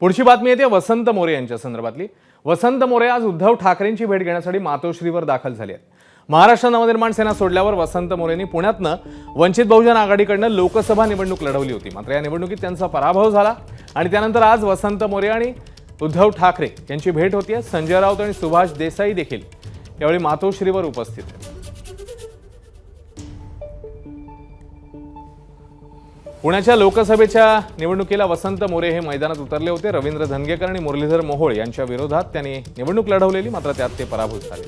पुढची बातमी येते वसंत मोरे यांच्या संदर्भातली। वसंत मोरे आज उद्धव ठाकरेंची भेट घेण्यासाठी मातोश्रीवर दाखल झाले आहेत। महाराष्ट्र नवनिर्माण सेना सोडल्यावर वसंत मोरेंनी पुण्यातनं वंचित बहुजन आघाडीकडनं लोकसभा निवडणूक लढवली होती। मात्र या निवडणुकीत त्यांचा पराभव झाला आणि त्यानंतर आज वसंत मोरे आणि उद्धव ठाकरे यांची भेट होतीये। संजय राऊत आणि सुभाष देसाई देखील यावेळी मातोश्रीवर उपस्थित आहेत। पुण्याच्या लोकसभेच्या निवडणुकीला वसंत मोरे हे मैदानात उतरले होते। रवींद्र धनगेकर आणि मुरलीधर मोहोळ यांच्या विरोधात त्यांनी निवडणूक लढवलेली, मात्र त्यात ते पराभूत झाले।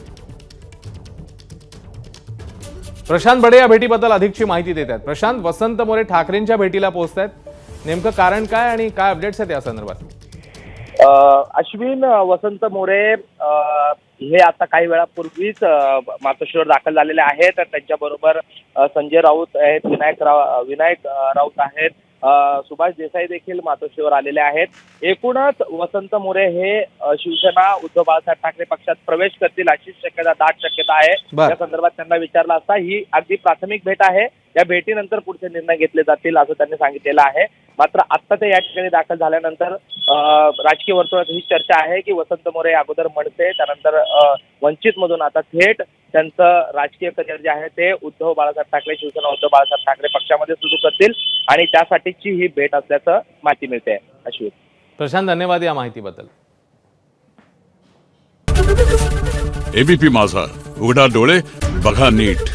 प्रशांत बडे या भेटीबद्दल अधिकची माहिती देत आहेत। प्रशांत, वसंत मोरे ठाकरेंच्या भेटीला पोहोचतायत, नेमकं कारण काय आणि काय अपडेट्स आहेत या संदर्भात? अश्विन, वसंत मोरे हे आता काही वेळापूर्वीच मातोश्रीवर दाखल झालेले आहेत। त्यांच्याबरोबर संजय राऊत आहेत, विनायक राऊत आहेत, सुभाष देसाई देखील मातोश्रीवर आलेले आहेत। एकूणच वसंत मोरे हे शिवसेना उद्धव बाळासाहेब ठाकरे पक्षात प्रवेश करतील अशी शक्यता, दाट शक्यता आहे। या संदर्भात त्यांना विचारलं असता ही अगदी प्राथमिक भेट आहे, या भेटीनंतर पुढचे निर्णय घेतले जातील असं त्यांनी सांगितलेलं आहे। मात्र आता ते या ठिकाणी दाखल झाल्यानंतर राजकीय वर्तुळात ही चर्चा आहे की वसंत मोरे अगोदर मनसे, त्यानंतर वंचित मधून आता थेट त्यांचं राजकीय करिअर जे आहे ते उद्धव बाळासाहेब ठाकरे, शिवसेना उद्धव बाळासाहेब ठाकरे पक्षामध्ये सुरू करतील आणि त्यासाठीची ही भेट असल्याचं माहिती मिळते। अश्विन, प्रशांत, धन्यवाद या माहितीबद्दल। एबीपी माझा, उघडा डोळे बघा नीट।